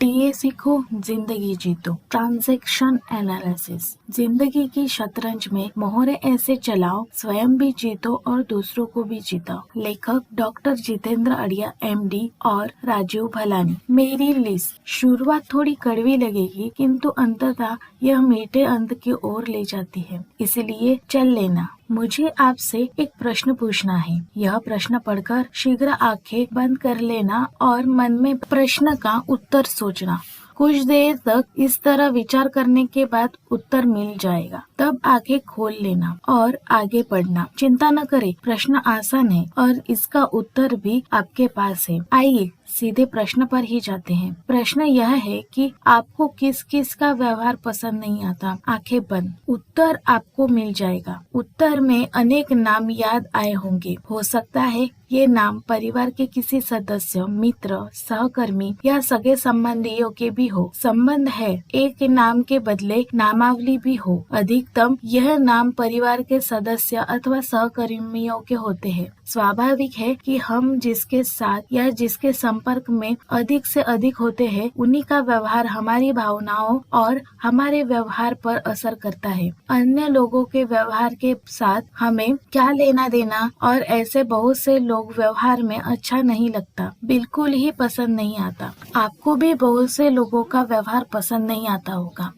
TA सीखो, जिंदगी जीतो। Transaction analysis. जिंदगी की शतरंज में मोहरे ऐसे चलाओ, स्वयं भी जीतो और दूसरों को भी जीताओ। लेखक डॉक्टर जितेंद्र अड़िया एमडी और राजीव भलानी। मेरी लिस्ट। शुरुआत थोड़ी कड़वी लगेगी, किंतु अंततः यह मीठे अंत की ओर ले जाती है, इसलिए चल लेना। मुझे आपसे एक प्रश्न पूछना है। यह प्रश्न पढ़कर शीघ्र आंखें बंद कर लेना और मन में प्रश्न का उत्तर सोचना। कुछ देर तक इस तरह विचार करने के बाद उत्तर मिल जाएगा, तब आंखें खोल लेना और आगे बढ़ना। चिंता न करें, प्रश्न आसान है और इसका उत्तर भी आपके पास है। आइए सीधे प्रश्न पर ही जाते हैं। प्रश्न यह है कि आपको किस किस का व्यवहार पसंद नहीं आता। आंखें बंद। उत्तर आपको मिल जाएगा। उत्तर में अनेक नाम याद आए होंगे। हो सकता है ये नाम परिवार के किसी सदस्य, मित्र, सहकर्मी या सगे संबंधियों के भी हो। संबंध है, एक नाम के बदले नामावली भी हो। अधिकतम यह नाम परिवार के सदस्य अथवा सहकर्मियों के होते हैं। स्वाभाविक है कि हम जिसके साथ या जिसके संपर्क में अधिक से अधिक होते हैं, उन्हीं का व्यवहार हमारी भावनाओं और हमारे व्यवहार पर असर करता है। अन्य लोगों के व्यवहार के साथ हमें क्या लेना देना, और ऐसे बहुत से लोग व्यवहार में अच्छा नहीं लगता, बिल्कुल ही पसंद नहीं आता। आपको भी बहुत से लोगों का व्यवहार पसंद नहीं आता होगा।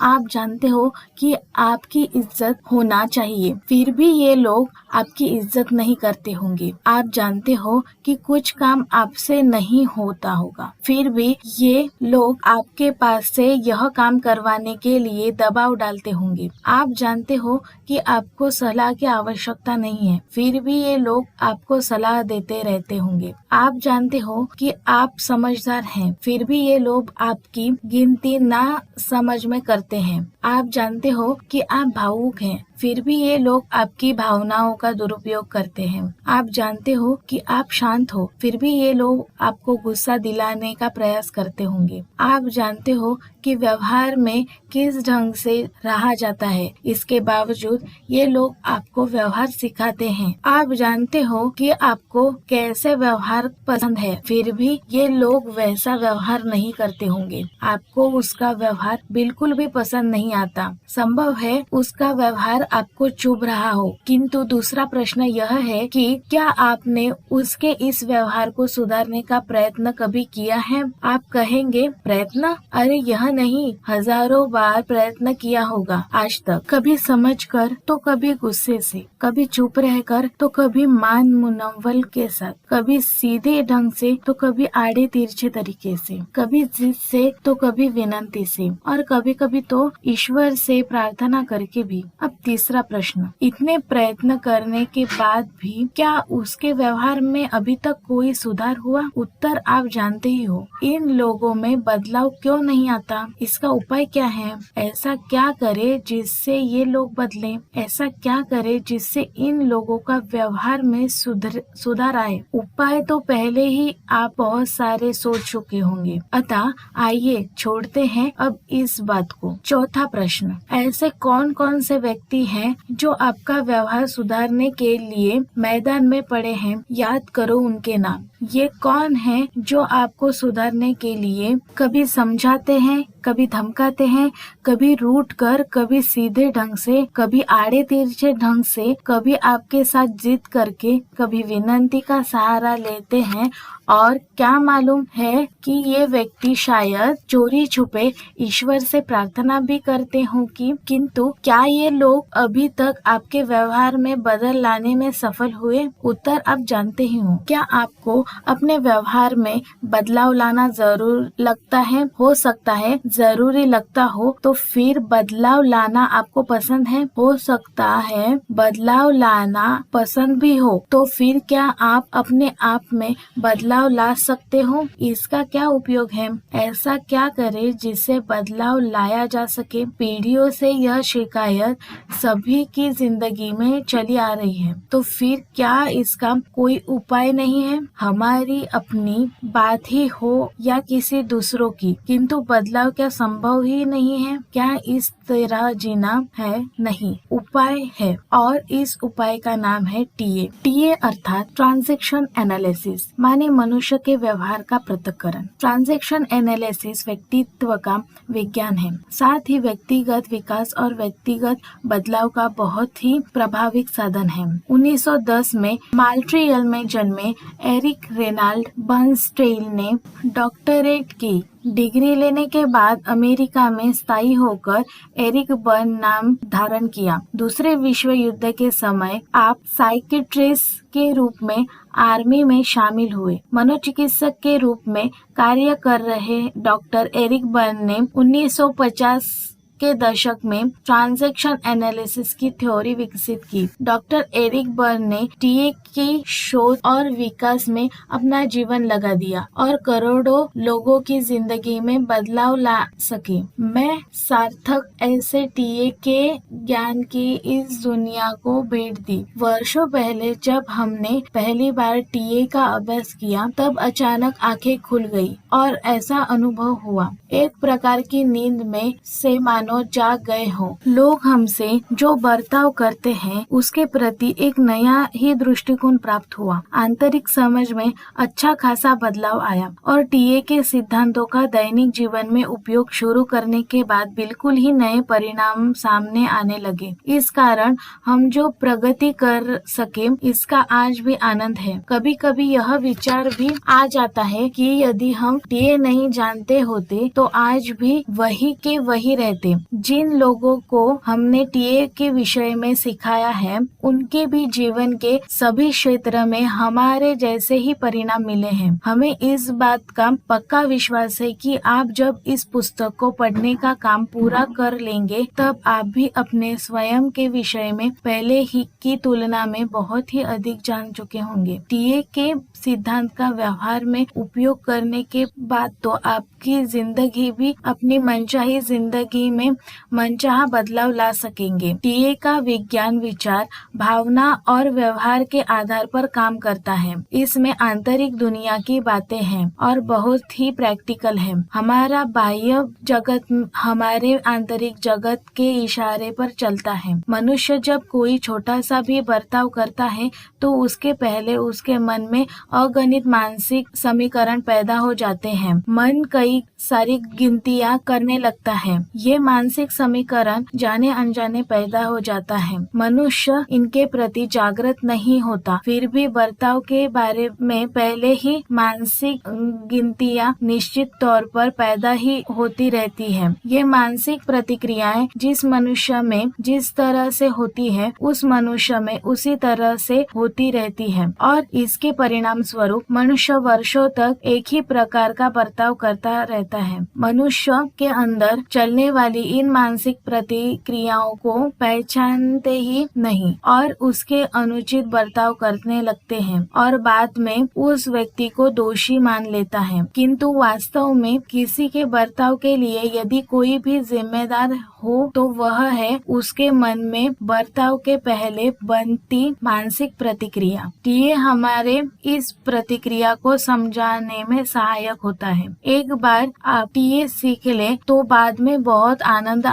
आप जानते हो कि आपकी इज्जत होना चाहिए, फिर भी ये लोग आपकी इज्जत नहीं करते होंगे। आप जानते हो कि कुछ काम आपसे नहीं होता होगा, फिर भी ये लोग आपके पास से यह काम करवाने के लिए दबाव डालते होंगे। आप जानते हो कि आपको सलाह की आवश्यकता नहीं है, फिर भी ये लोग आपको सलाह देते रहते होंगे। आप जानते हो कि आप समझदार हैं, फिर भी ये लोग आपकी गिनती ना समझ में करते हैं। आप जानते हो कि आप भावुक हैं, फिर भी ये लोग आपकी भावनाओं का दुरुपयोग करते हैं। आप जानते हो कि आप शांत हो, फिर भी ये लोग आपको गुस्सा दिलाने का प्रयास करते होंगे। आप जानते हो कि व्यवहार में किस ढंग से रहा जाता है, इसके बावजूद ये लोग आपको व्यवहार सिखाते हैं। आप जानते हो कि आपको कैसे व्यवहार पसंद है, फिर भी ये लोग वैसा व्यवहार नहीं करते होंगे। आपको उसका व्यवहार बिल्कुल भी पसंद नहीं आता। संभव है उसका व्यवहार आपको चुभ रहा हो, किंतु दूसरा प्रश्न यह है कि क्या आपने उसके इस व्यवहार को सुधारने का प्रयत्न कभी किया है? आप कहेंगे प्रयत्न? अरे यह नहीं, हजारों बार प्रयत्न किया होगा आज तक। कभी समझकर तो कभी गुस्से से, कभी चुप रहकर तो कभी मान मुनव्वल के साथ, कभी सीधे ढंग से तो कभी आड़े तिरछे तरीके से, कभी जिद से तो कभी विनती से, और कभी कभी तो ईश्वर से प्रार्थना करके भी। अब तीसरा प्रश्न, इतने प्रयत्न करने के बाद भी क्या उसके व्यवहार में अभी तक कोई सुधार हुआ? उत्तर आप जानते ही हो। इन लोगों में बदलाव क्यों नहीं आता? इसका उपाय क्या है? ऐसा क्या करे जिससे ये लोग बदले? ऐसा क्या करे जिससे इन लोगों का व्यवहार में सुधार आए? उपाय तो पहले ही आप बहुत सारे सोच चुके होंगे, अतः आइए छोड़ते हैं अब इस बात को। चौथा प्रश्न, ऐसे कौन कौन से व्यक्ति हैं जो आपका व्यवहार सुधारने के लिए मैदान में पड़े हैं? याद करो उनके नाम। ये कौन है जो आपको सुधारने के लिए कभी समझाते हैं, कभी धमकाते हैं, कभी रूठ कर, कभी सीधे ढंग से, कभी आड़े तिरछे ढंग से, कभी आपके साथ जिद करके, कभी विनती का सहारा लेते हैं, और क्या मालूम है कि ये व्यक्ति शायद चोरी छुपे ईश्वर से प्रार्थना भी करते हों कि, किंतु क्या ये लोग अभी तक आपके व्यवहार में बदल लाने में सफल हुए? उत्तर आप जानते ही हो। क्या आपको अपने व्यवहार में बदलाव लाना जरूर लगता है? हो सकता है जरूरी लगता हो तो फिर बदलाव लाना आपको पसंद है। हो सकता है बदलाव लाना पसंद भी हो, तो फिर क्या आप अपने आप में बदलाव ला सकते हो? इसका क्या उपयोग है? ऐसा क्या करे जिससे बदलाव लाया जा सके? पीढ़ियों से यह शिकायत सभी की जिंदगी में चली आ रही है, तो फिर क्या इसका कोई उपाय नहीं है? हम हमारी अपनी बात ही हो या किसी दूसरों की, किंतु बदलाव क्या संभव ही नहीं है? क्या इस तरह जीना है? नहीं, उपाय है और इस उपाय का नाम है टीए। टीए अर्थात ट्रांजैक्शन एनालिसिस, माने मनुष्य के व्यवहार का पृथक्करण। ट्रांजैक्शन एनालिसिस व्यक्तित्व का विज्ञान है, साथ ही व्यक्तिगत विकास और व्यक्तिगत बदलाव का बहुत ही प्रभावित साधन है। 1910 में मॉन्ट्रियल में जन्मे एरिक रेनाल्ड बर्नस्टेइन ने डॉक्टरेट की डिग्री लेने के बाद अमेरिका में स्थायी होकर एरिक बर्न नाम धारण किया। दूसरे विश्व युद्ध के समय आप साइकियाट्रिस्ट के रूप में आर्मी में शामिल हुए। मनोचिकित्सक के रूप में कार्य कर रहे डॉक्टर एरिक बर्न ने 1950 के दशक में ट्रांजैक्शन एनालिसिस की थ्योरी विकसित की। डॉक्टर एरिक बर्न ने टीए की शोध और विकास में अपना जीवन लगा दिया और करोड़ों लोगों की जिंदगी में बदलाव ला सके। मैं सार्थक ऐसे टीए के ज्ञान की इस दुनिया को भेंट दी। वर्षों पहले जब हमने पहली बार टीए का अभ्यास किया, तब अचानक आंखें खुल गई और ऐसा अनुभव हुआ, एक प्रकार की नींद में से मानो जाग गए हो। लोग हमसे जो बर्ताव करते हैं उसके प्रति एक नया ही दृष्टिकोण प्राप्त हुआ। आंतरिक समझ में अच्छा खासा बदलाव आया और टीए के सिद्धांतों का दैनिक जीवन में उपयोग शुरू करने के बाद बिल्कुल ही नए परिणाम सामने आने लगे। इस कारण हम जो प्रगति कर सके इसका आज भी आनंद है। कभी कभी यह विचार भी आ जाता है कि यदि हम टीए नहीं जानते होते तो आज भी वही के वही रहते। जिन लोगों को हमने टीए के विषय में सिखाया है उनके भी जीवन के सभी क्षेत्र में हमारे जैसे ही परिणाम मिले हैं। हमें इस बात का पक्का विश्वास है कि आप जब इस पुस्तक को पढ़ने का काम पूरा कर लेंगे तब आप भी अपने स्वयं के विषय में पहले ही की तुलना में बहुत ही अधिक जान चुके होंगे। टीए के सिद्धांत का व्यवहार में उपयोग करने के बाद तो आपकी जिंदगी भी अपनी मनचाही जिंदगी में मनचाहा बदलाव ला सकेंगे। टीए का विज्ञान विचार, भावना और व्यवहार के आधार पर काम करता है। इसमें आंतरिक दुनिया की बातें हैं और बहुत ही प्रैक्टिकल है। हमारा बाह्य जगत हमारे आंतरिक जगत के इशारे पर चलता है। मनुष्य जब कोई छोटा सा भी बर्ताव करता है तो उसके पहले उसके मन में अगणित मानसिक समीकरण पैदा हो जाते हैं। मन कई सारी गिनतियां करने लगता है। ये मानसिक समीकरण जाने अनजाने पैदा हो जाता है। मनुष्य इनके प्रति जागृत नहीं होता, फिर भी बर्ताव के बारे में पहले ही मानसिक गिनतियां निश्चित तौर पर पैदा ही होती रहती है। ये मानसिक प्रतिक्रियाएं जिस मनुष्य में जिस तरह से होती है उस मनुष्य में उसी तरह से होती रहती है और इसके परिणाम स्वरूप मनुष्य वर्षों तक एक ही प्रकार का बर्ताव करता रहता है। मनुष्य के अंदर चलने वाली इन मानसिक प्रतिक्रियाओं को पहचानते ही नहीं और उसके अनुचित बर्ताव करने लगते हैं और बाद में उस व्यक्ति को दोषी मान लेता है। किंतु वास्तव में किसी के बर्ताव के लिए यदि कोई भी जिम्मेदार हो तो वह है उसके मन में बर्ताव के पहले बनती मानसिक प्रतिक्रिया। टीए हमारे इस प्रतिक्रिया को समझाने में सहायक होता है। एक बार आप टीए सीख ले तो बाद में बहुत आनंद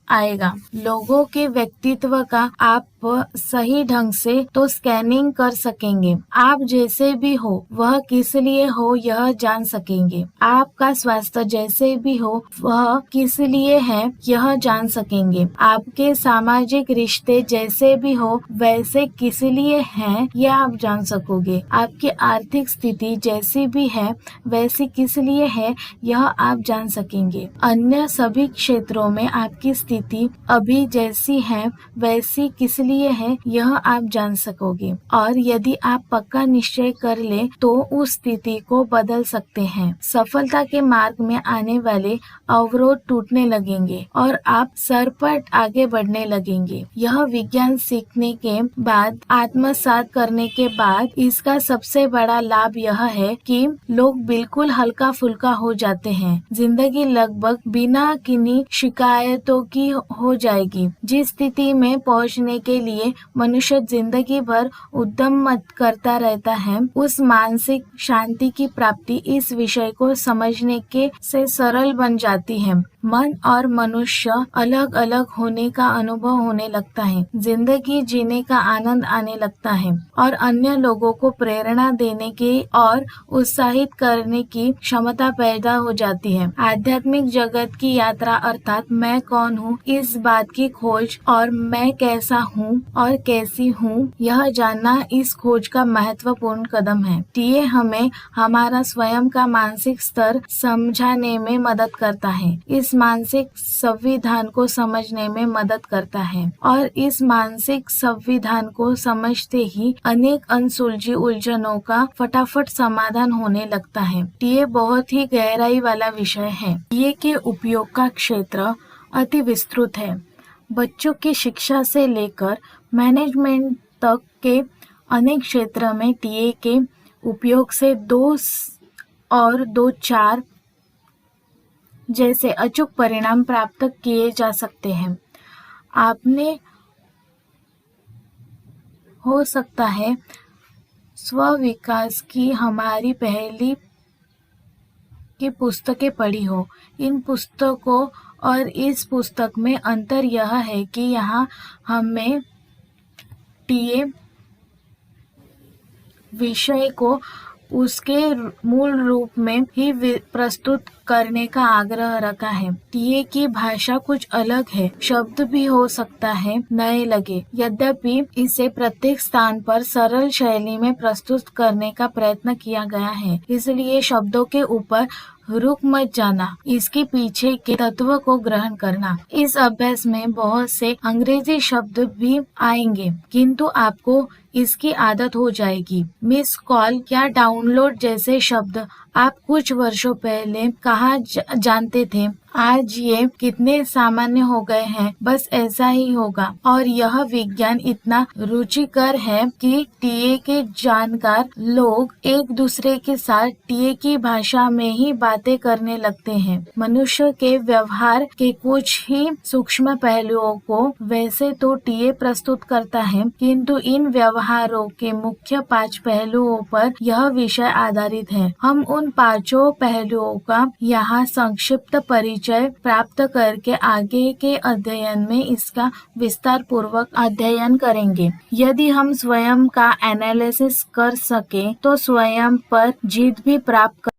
आएगा। लोगों के व्यक्तित्व का आप सही ढंग से तो स्कैनिंग कर सकेंगे। आप जैसे भी हो वह किस लिए हो यह जान सकेंगे। आपका स्वास्थ्य जैसे भी हो वह किस लिए है यह जान सकेंगे। आपके सामाजिक रिश्ते जैसे भी हो वैसे किस लिए हैं यह आप जान सकोगे। आपकी आर्थिक स्थिति जैसी भी है वैसी किस लिए है यह आप जान सकेंगे। अन्य सभी क्षेत्रों में आपकी स्थिति अभी जैसी है वैसी किस लिए है यह आप जान सकोगे और यदि आप पक्का निश्चय कर ले तो उस स्थिति को बदल सकते हैं। सफलता के मार्ग में आने वाले अवरोध टूटने लगेंगे और आप सरपट आगे बढ़ने लगेंगे। यह विज्ञान सीखने के बाद आत्मसात करने के बाद इसका सबसे बड़ा लाभ यह है कि लोग बिल्कुल हल्का फुल्का हो जाते हैं। जिंदगी लगभग बिना किन्हीं शिकायतों की ही हो जाएगी, जिस स्थिति में पहुंचने के लिए मनुष्य जिंदगी भर उद्यम करता रहता है। उस मानसिक शांति की प्राप्ति इस विषय को समझने के से सरल बन जाती है। मन और मनुष्य अलग अलग होने का अनुभव होने लगता है, जिंदगी जीने का आनंद आने लगता है और अन्य लोगों को प्रेरणा देने की और उत्साहित करने की क्षमता पैदा हो जाती है। आध्यात्मिक जगत की यात्रा अर्थात मैं कौन हूँ, इस बात की खोज और मैं कैसा हूँ और कैसी हूँ, यह जानना इस खोज का महत्वपूर्ण कदम है। ये हमें हमारा स्वयं का मानसिक स्तर समझाने में मदद करता है, इस मानसिक संविधान को समझने में मदद करता है और इस मानसिक संविधान को समझते ही अनेक अनसुलझी उलझनों का फटाफट समाधान होने लगता है। ये बहुत ही गहराई वाला विषय है। ये के उपयोग का क्षेत्र अति विस्तृत है। बच्चों की शिक्षा से लेकर मैनेजमेंट तक के अनेक क्षेत्र में टीए के उपयोग से 2 और 2-4 जैसे अचूक परिणाम प्राप्त किए जा सकते हैं। आपने हो सकता है स्व विकास की हमारी पहली की पुस्तकें पढ़ी हो। इन पुस्तकों और इस पुस्तक में अंतर यह है कि यहाँ हमें टीए विषय को उसके मूल रूप में ही प्रस्तुत करने का आग्रह रखा है। टीए की भाषा कुछ अलग है, शब्द भी हो सकता है नए लगे, यद्यपि इसे प्रत्येक स्थान पर सरल शैली में प्रस्तुत करने का प्रयत्न किया गया है। इसलिए शब्दों के ऊपर रुक मत जाना, इसके पीछे के तत्व को ग्रहण करना। इस अभ्यास में बहुत से अंग्रेजी शब्द भी आएंगे, किंतु आपको इसकी आदत हो जाएगी। मिस कॉल या डाउनलोड जैसे शब्द आप कुछ वर्षों पहले कहाँ जानते थे, आज ये कितने सामान्य हो गए हैं। बस ऐसा ही होगा और यह विज्ञान इतना रुचिकर है कि टीए के जानकार लोग एक दूसरे के साथ टीए की भाषा में ही बातें करने लगते हैं। मनुष्य के व्यवहार के कुछ ही सूक्ष्म पहलुओं को वैसे तो टीए प्रस्तुत करता है, किंतु इन व्यवहारों के मुख्य 5 पहलुओं पर यह विषय आधारित है। हम उन 5 पहलुओं का यहाँ संक्षिप्त परिचय प्राप्त करके आगे के अध्ययन में इसका विस्तार पूर्वक अध्ययन करेंगे। यदि हम स्वयं का एनालिसिस कर सके तो स्वयं पर जीत भी प्राप्त कर।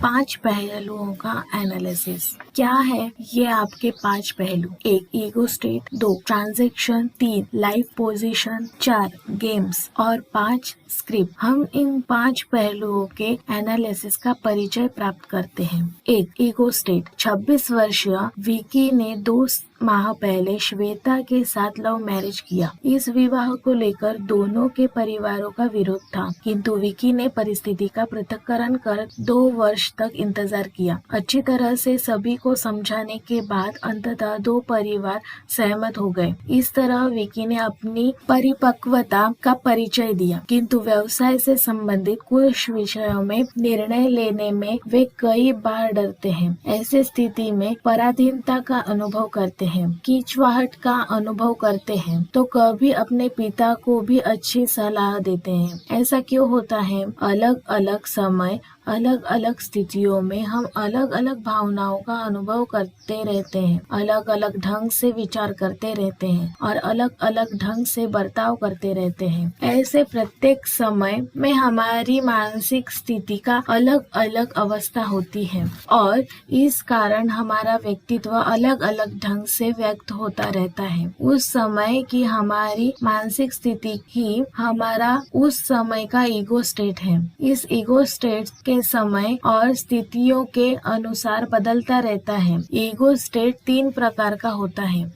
5 पहलुओं का एनालिसिस क्या है? ये आपके 5 पहलू: 1 ego state, 2 transaction, 3 life position, 4 games और 5 स्क्रिप्ट। हम इन 5 पहलुओं के एनालिसिस का परिचय प्राप्त करते हैं। 1 ईगो स्टेट। 26 वर्षीय विकी ने 2 माह पहले श्वेता के साथ लव मैरिज किया। इस विवाह को लेकर दोनों के परिवारों का विरोध था, किंतु विकी ने परिस्थिति का पृथक्करण कर 2 वर्ष तक इंतजार किया। अच्छी तरह से सभी को समझाने के बाद अंततः 2 परिवार सहमत हो गए। इस तरह विकी ने अपनी परिपक्वता का परिचय दिया, किंतु व्यवसाय से संबंधित कुछ विषयों में निर्णय लेने में वे कई बार डरते हैं। ऐसी स्थिति में पराधीनता का अनुभव करते हैं, कीचुआहट का अनुभव करते हैं, तो कभी अपने पिता को भी अच्छी सलाह देते हैं। ऐसा क्यों होता है? अलग अलग समय, अलग अलग स्थितियों में हम अलग अलग भावनाओं का अनुभव करते रहते हैं, अलग अलग ढंग से विचार करते रहते हैं और अलग अलग ढंग से बर्ताव करते रहते हैं। ऐसे प्रत्येक समय में हमारी मानसिक स्थिति का अलग अलग अवस्था होती है और इस कारण हमारा व्यक्तित्व अलग अलग ढंग से व्यक्त होता रहता है। उस समय की हमारी मानसिक स्थिति ही हमारा उस समय का ईगो स्टेट है। इस ईगो स्टेट के समय और स्थितियों के अनुसार बदलता रहता है। ईगो स्टेट 3 प्रकार का होता है।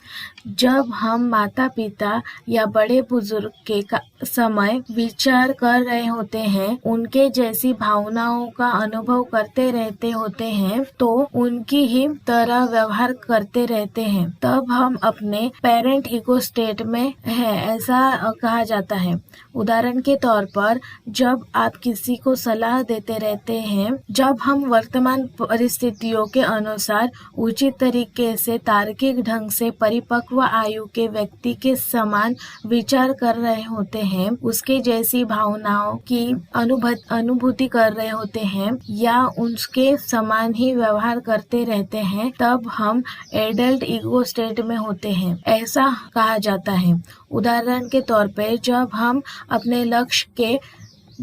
जब हम माता पिता या बड़े बुजुर्ग के समय विचार कर रहे होते हैं, उनके जैसी भावनाओं का अनुभव करते रहते होते हैं, तो उनकी ही तरह व्यवहार करते रहते हैं, तब हम अपने पेरेंट ईगो स्टेट में है, ऐसा कहा जाता है। उदाहरण के तौर पर जब आप किसी को सलाह देते रहते हैं, जब हम वर्तमान परिस्थितियों के अनुसार उचित तरीके से तार्किक ढंग से परिपक्व आयु के व्यक्ति के समान विचार कर रहे होते हैं, उसके जैसी भावनाओं की अनुभूति कर रहे होते हैं या उसके समान ही व्यवहार करते रहते हैं, तब हम एडल्ट ईगो स्टेट में होते हैं, ऐसा कहा जाता है। उदाहरण के तौर पे जब हम अपने लक्ष्य के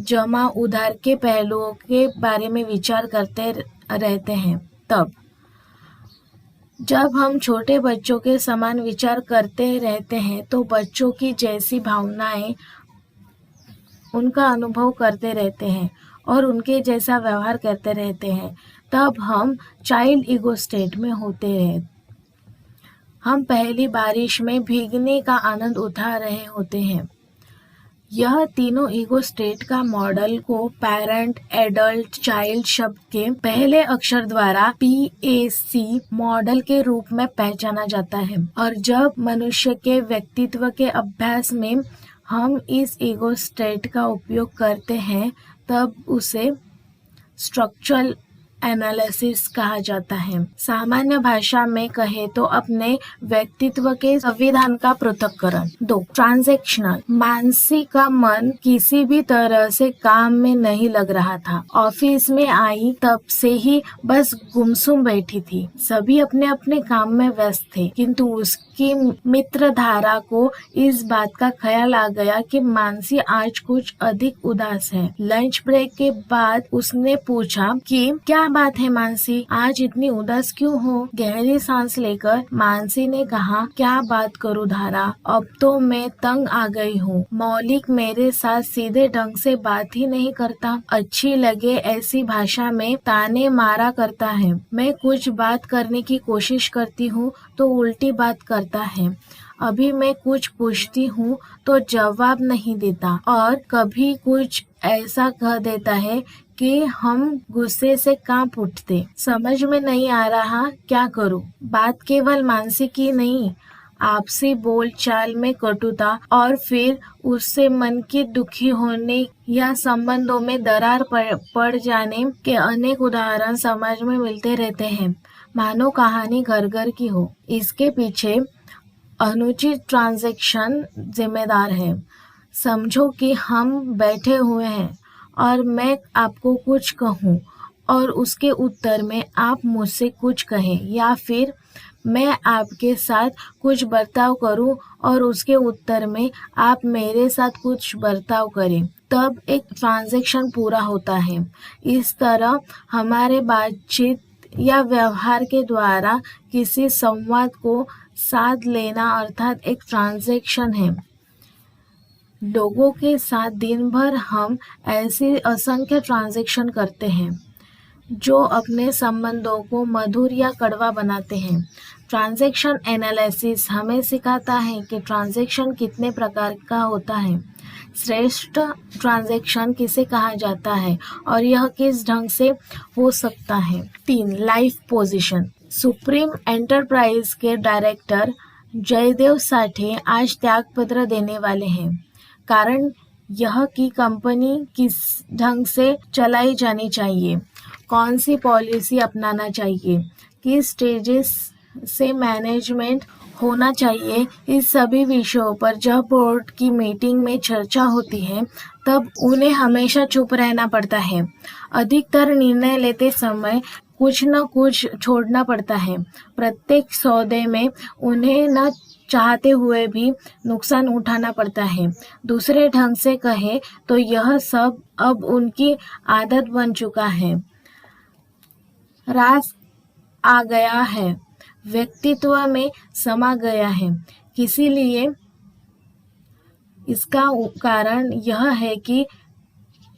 जमा उधार के पहलुओं के बारे में विचार करते रहते हैं, तब जब हम छोटे बच्चों के समान विचार करते रहते हैं तो बच्चों की जैसी भावनाएं उनका अनुभव करते रहते हैं और उनके जैसा व्यवहार करते रहते हैं, तब हम चाइल्ड ईगो स्टेट में होते हैं। हम पहली बारिश में भीगने का आनंद उठा रहे होते हैं। यह तीनों ईगो स्टेट का मॉडल को पेरेंट, एडल्ट, चाइल्ड शब्द के पहले अक्षर द्वारा PAC मॉडल के रूप में पहचाना जाता है। और जब मनुष्य के व्यक्तित्व के अभ्यास में हम इस ईगो स्टेट का उपयोग करते हैं, तब उसे स्ट्रक्चरल एनालिसिस कहा जाता है। सामान्य भाषा में कहे तो अपने व्यक्तित्व के संविधान का पृथक्करण। 2. ट्रांजैक्शनल। मानसी का मन किसी भी तरह से काम में नहीं लग रहा था। ऑफिस में आई तब से ही बस गुमसुम बैठी थी। सभी अपने अपने काम में व्यस्त थे, किंतु उसकी मित्र धारा को इस बात का ख्याल आ गया कि मानसी आज कुछ अधिक उदास है। लंच ब्रेक के बाद उसने पूछा कि क्या बात है मानसी, आज इतनी उदास क्यों हो? गहरी सांस लेकर मानसी ने कहा, क्या बात करूं धारा, अब तो मैं तंग आ गई हूँ। मौलिक मेरे साथ सीधे ढंग से बात ही नहीं करता, अच्छी लगे ऐसी भाषा में ताने मारा करता है। मैं कुछ बात करने की कोशिश करती हूँ तो उल्टी बात करता है। अभी मैं कुछ पूछती हूँ तो जवाब नहीं देता और कभी कुछ ऐसा कह देता है कि हम गुस्से से कांप उठते। समझ में नहीं आ रहा क्या करूं। बात केवल मानसी की नहीं, आपसी बोलचाल में कटुता और फिर उससे मन की दुखी होने या संबंधों में दरार पड़ जाने के अनेक उदाहरण समाज में मिलते रहते हैं, मानो कहानी घर घर की हो। इसके पीछे अनुचित ट्रांजैक्शन जिम्मेदार है। समझो कि हम बैठे हुए हैं और मैं आपको कुछ कहूं और उसके उत्तर में आप मुझसे कुछ कहें, या फिर मैं आपके साथ कुछ बर्ताव करूं और उसके उत्तर में आप मेरे साथ कुछ बर्ताव करें, तब एक ट्रांजैक्शन पूरा होता है। इस तरह हमारे बातचीत या व्यवहार के द्वारा किसी संवाद को साध लेना अर्थात एक ट्रांजैक्शन है। लोगों के साथ दिन भर हम ऐसे असंख्य ट्रांजैक्शन करते हैं जो अपने संबंधों को मधुर या कड़वा बनाते हैं। ट्रांजैक्शन एनालिसिस हमें सिखाता है कि ट्रांजैक्शन कितने प्रकार का होता है, श्रेष्ठ ट्रांजैक्शन किसे कहा जाता है और यह किस ढंग से हो सकता है। 3. Life position. सुप्रीम एंटरप्राइज के डायरेक्टर जयदेव साठे आज त्यागपत्र देने वाले हैं। कारण यह कि कंपनी किस ढंग से चलाई जानी चाहिए, कौन सी पॉलिसी अपनाना चाहिए, किस स्टेजेस से मैनेजमेंट होना चाहिए, इस सभी विषयों पर जब बोर्ड की मीटिंग में चर्चा होती है तब उन्हें हमेशा चुप रहना पड़ता है। अधिकतर निर्णय लेते समय कुछ न कुछ छोड़ना पड़ता है। प्रत्येक सौदे में उन्हें न चाहते हुए भी नुकसान उठाना पड़ता है। दूसरे ढंग से कहे तो यह सब अब उनकी आदत बन चुका है, रास आ गया है, व्यक्तित्व में समा गया है। इसीलिए इसका कारण यह है कि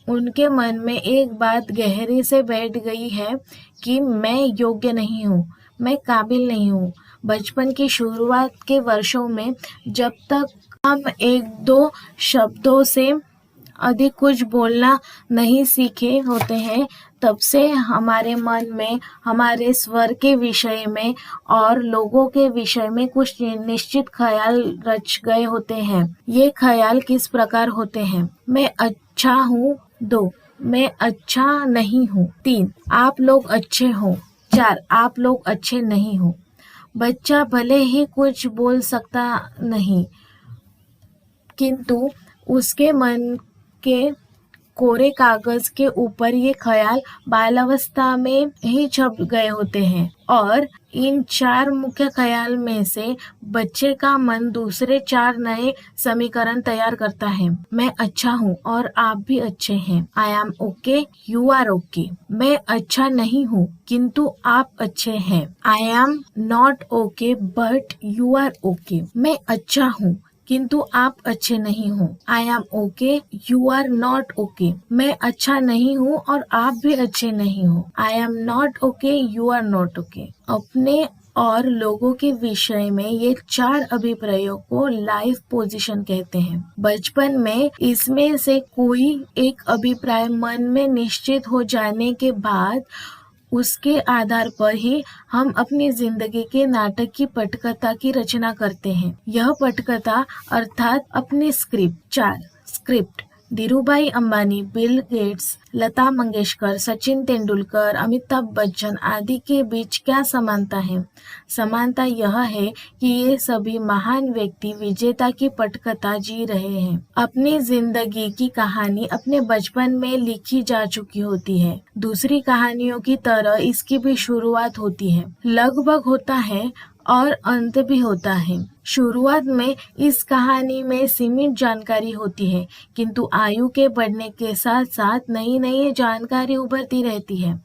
उनके मन में एक बात गहरी से बैठ गई है कि मैं योग्य नहीं हूँ, मैं काबिल नहीं हूँ। बचपन की शुरुआत के वर्षों में जब तक हम 1-2 शब्दों से अधिक कुछ बोलना नहीं सीखे होते हैं, तब से हमारे मन में हमारे स्वर के विषय में और लोगों के विषय में कुछ निश्चित ख्याल रच गए होते हैं। ये ख्याल किस प्रकार होते हैं? मैं अच्छा हूँ। 2, मैं अच्छा नहीं हूँ। 3, आप लोग अच्छे हो। 4, आप लोग अच्छे नहीं हो। बच्चा भले ही कुछ बोल सकता नहीं, किंतु उसके मन के कोरे कागज के ऊपर ये ख्याल बाल्यावस्था में ही छप गए होते हैं और इन 4 मुख्य ख्याल में से बच्चे का मन दूसरे 4 नए समीकरण तैयार करता है। मैं अच्छा हूँ और आप भी अच्छे हैं। I am okay, you are okay. मैं अच्छा नहीं हूँ किंतु आप अच्छे हैं। I am not okay but you are okay. मैं अच्छा हूँ किंतु आप अच्छे नहीं हो। I am okay, you are not okay. मैं अच्छा नहीं हूँ और आप भी अच्छे नहीं हो। I am not okay, you are not okay. अपने और लोगों के विषय में ये 4 अभिप्रायों को लाइफ पोजीशन कहते हैं। बचपन में इसमें से कोई एक अभिप्राय मन में निश्चित हो जाने के बाद उसके आधार पर ही हम अपनी जिंदगी के नाटक की पटकथा की रचना करते हैं। यह पटकथा अर्थात अपनी script. 4 script. Dhirubhai Ambani, Bill Gates, Lata Mangeshkar, Sachin Tendulkar, Amitabh Bachchan आदि के बीच क्या समानता है? समानता यह है कि ये सभी महान व्यक्ति विजेता की पटकथा जी रहे हैं। अपनी जिंदगी की कहानी अपने बचपन में लिखी जा चुकी होती है। दूसरी कहानियों की तरह इसकी भी शुरुआत होती है, लगभग होता है और अंत भी होता है। शुरुआत में इस कहानी में सीमित जानकारी होती है, किंतु आयु के बढ़ने के साथ साथ नई नई जानकारी उभरती रहती है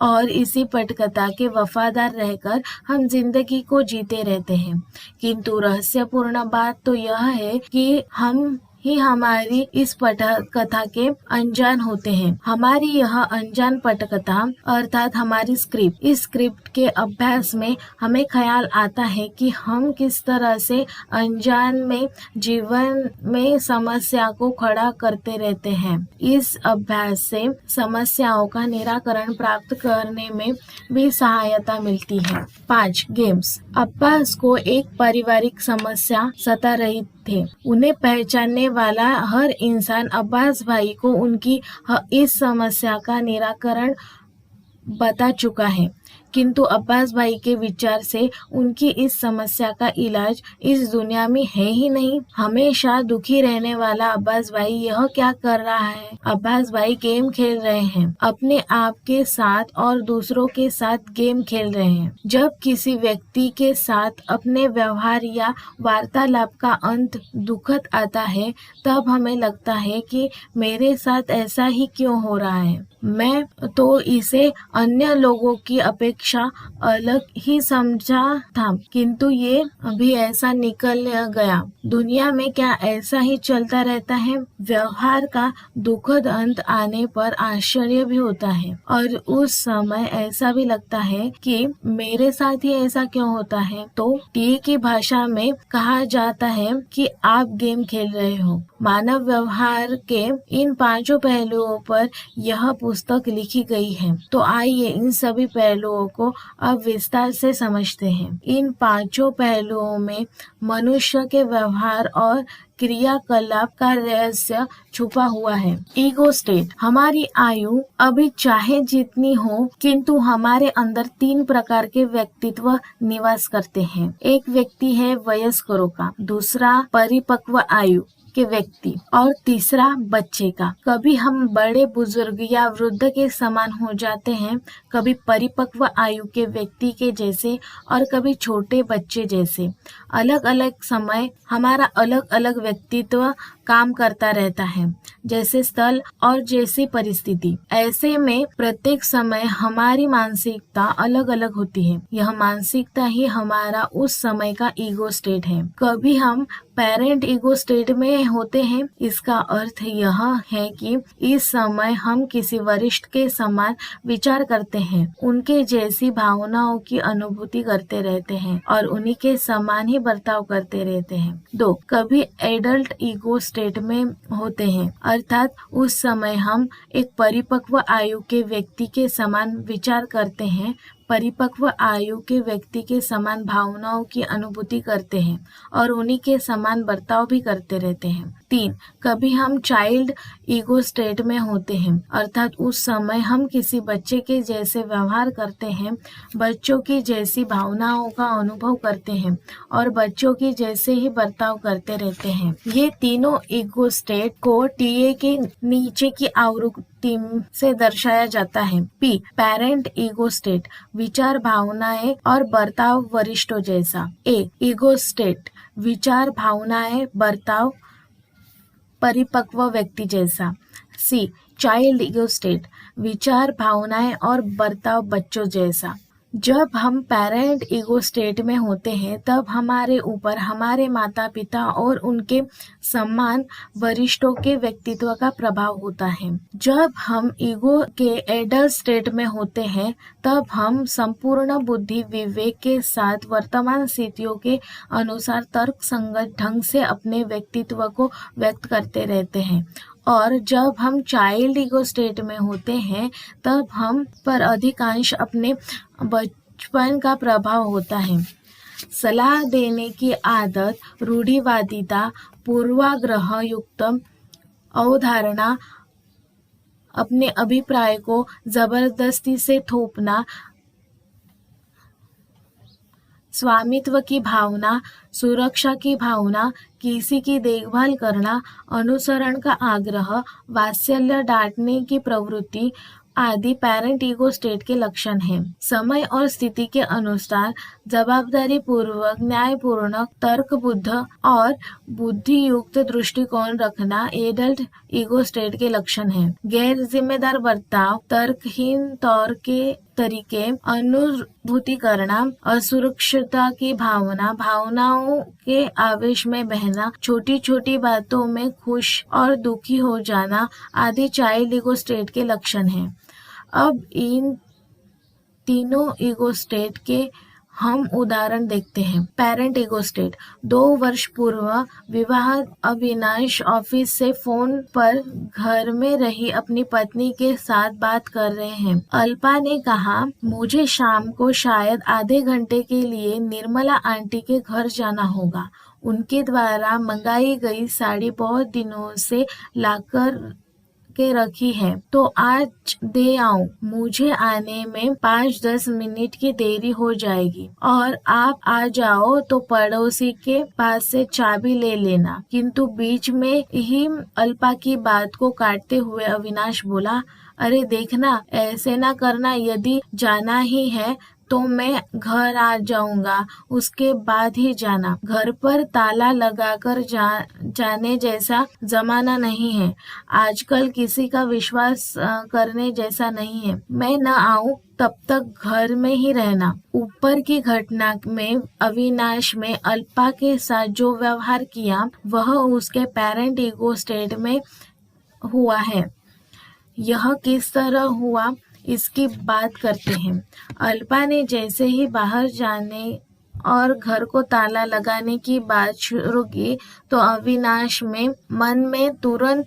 और इसी पटकथा के वफादार रहकर हम जिंदगी को जीते रहते हैं। किंतु रहस्यपूर्ण बात तो यह है कि हम ही हमारी इस पटकथा के अनजान होते हैं। हमारी यह अनजान पटकथा अर्थात हमारी स्क्रिप्ट, इस स्क्रिप्ट के अभ्यास में हमें ख्याल आता है कि हम किस तरह से अनजान में जीवन में समस्या को खड़ा करते रहते हैं। इस अभ्यास से समस्याओं का निराकरण प्राप्त करने में भी सहायता मिलती है। 5 गेम्स। अब्बास को एक पारिवारिक समस्या सता रही थे। उन्हें पहचानने वाला हर इंसान अब्बास भाई को उनकी इस समस्या का निराकरण बता चुका है, किंतु अब्बास भाई के विचार से उनकी इस समस्या का इलाज इस दुनिया में है ही नहीं। हमेशा दुखी रहने वाला अब्बास भाई यह क्या कर रहा है? अब्बास भाई गेम खेल रहे हैं, अपने आप के साथ और दूसरों के साथ गेम खेल रहे हैं। जब किसी व्यक्ति के साथ अपने व्यवहार या वार्तालाप का अंत दुखद आता है, तब हमें लगता है कि मेरे साथ ऐसा ही क्यों हो रहा है। मैं तो इसे अन्य लोगों की अपेक्षा अलग ही समझा था, किंतु ये अभी ऐसा निकल गया। दुनिया में क्या ऐसा ही चलता रहता है? व्यवहार का दुखद अंत आने पर आश्चर्य भी होता है और उस समय ऐसा भी लगता है कि मेरे साथ ही ऐसा क्यों होता है। तो टी की भाषा में कहा जाता है कि आप गेम खेल रहे हो। मानव व्यवहार के इन 5 पहलुओं पर यह पुस्तक लिखी गई है। तो आइए इन सभी पहलुओं को अब विस्तार से समझते हैं। इन 5 पहलुओं में मनुष्य के व्यवहार और क्रियाकलाप का रहस्य छुपा हुआ है। Ego state. हमारी आयु अभी चाहे जितनी हो, किंतु हमारे अंदर 3 प्रकार के व्यक्तित्व निवास करते हैं। एक व्यक्ति है वयस्करों का, दूसरा परिपक्व आयु के व्यक्ति और तीसरा बच्चे का। कभी हम बड़े बुजुर्ग या वृद्ध के समान हो जाते हैं, कभी परिपक्व आयु के व्यक्ति के जैसे और कभी छोटे बच्चे जैसे। अलग अलग समय हमारा अलग अलग व्यक्तित्व काम करता रहता है, जैसे स्थल और जैसी परिस्थिति। ऐसे में प्रत्येक समय हमारी मानसिकता अलग अलग होती है। यह मानसिकता ही हमारा उस समय का ईगो स्टेट है। कभी हम पेरेंट ईगो स्टेट में होते हैं। इसका अर्थ यह है कि इस समय हम किसी वरिष्ठ के समान विचार करते हैं, उनके जैसी भावनाओं की अनुभूति करते रहते हैं और उन्हीं के समान ही बर्ताव करते रहते हैं। 2 कभी एडल्ट ईगो स्टेट में होते हैं, अर्थात उस समय हम एक परिपक्व आयु के व्यक्ति के समान विचार करते हैं, परिपक्व आयु के व्यक्ति के समान भावनाओं की अनुभूति करते हैं और उन्हीं के समान बर्ताव भी करते रहते हैं। 3. कभी हम चाइल्ड ईगो स्टेट में होते हैं, अर्थात उस समय हम किसी बच्चे के जैसे व्यवहार करते हैं, बच्चों की जैसी भावनाओं का अनुभव करते हैं और बच्चों की जैसे ही बर्ताव करते रहते हैं। ये तीनों ईगो स्टेट को TA के नीचे की आवृत्ति से दर्शाया जाता है। P. पेरेंट ईगो स्टेट, विचार, भावनाएं और बर्ताव वरिष्ठों जैसा। A. ईगो स्टेट, विचार, भावनाएं, बर्ताव परिपक्व व्यक्ति जैसा। C. चाइल्ड ईगो स्टेट, विचार, भावनाएं और बर्ताव बच्चों जैसा। जब हम पेरेंट ईगो स्टेट में होते हैं तब हमारे ऊपर हमारे माता पिता और उनके समान वरिष्ठों के व्यक्तित्व का प्रभाव होता है। जब हम ईगो के एडल्ट स्टेट में होते हैं तब हम संपूर्ण बुद्धि विवेक के साथ वर्तमान स्थितियों के अनुसार तर्क संगत ढंग से अपने व्यक्तित्व को व्यक्त करते रहते हैं, और जब हम चाइल्ड ईगो स्टेट में होते हैं तब हम पर अधिकांश अपने बचपन का प्रभाव होता है। सलाह देने की आदत, रूढ़िवादिता, पूर्वाग्रह युक्त अवधारणा, अपने अभिप्राय को जबरदस्ती से थोपना, स्वामित्व की भावना, सुरक्षा की भावना, किसी की देखभाल करना, अनुसरण का आग्रह, वात्सल्य, डांटने की प्रवृत्ति आदि पेरेंट ईगो स्टेट के लक्षण हैं। समय और स्थिति के अनुसार जवाबदारी पूर्वक, न्यायपूर्ण, तर्कबद्ध और बुद्धियुक्त दृष्टिकोण रखना एडल्ट ईगो स्टेट के लक्षण हैं। गैर जिम्मेदार बर्ताव, तर्कहीन तौर के तरीके, अनुभूति करना, असुरक्षितता की भावना, भावनाओं के आवेश में बहना, छोटी छोटी बातों में खुश और दुखी हो जाना आदि चाइल्ड ईगो स्टेट के लक्षण हैं। अब इन तीनों ईगो स्टेट के हम उदाहरण देखते हैं। Parent ego state. 2 वर्ष पूर्व विवाह अविनाश ऑफिस से फोन पर घर में रही अपनी पत्नी के साथ बात कर रहे हैं। अल्पा ने कहा, मुझे शाम को शायद आधे घंटे के लिए निर्मला आंटी के घर जाना होगा। उनके द्वारा मंगाई गई साड़ी बहुत दिनों से लाकर के रखी है, तो आज दे आऊं। मुझे आने में 5-10 मिनट की देरी हो जाएगी और आप आ जाओ तो पड़ोसी के पास से चाबी ले लेना। किंतु बीच में ही अल्पा की बात को काटते हुए अविनाश बोला, अरे देखना, ऐसे ना करना, यदि जाना ही है तो मैं घर आ जाऊंगा, उसके बाद ही जाना। घर पर ताला लगाकर जाने जैसा जमाना नहीं है। आजकल किसी का विश्वास करने जैसा नहीं है। मैं न आऊं तब तक घर में ही रहना। ऊपर की घटना में अविनाश में अल्पा के साथ जो व्यवहार किया वह उसके पेरेंट ईगो स्टेट में हुआ है। यह किस तरह हुआ इसकी बात करते हैं। अल्पा ने जैसे ही बाहर जाने और घर को ताला लगाने की बात शुरू की तो अविनाश में मन में तुरंत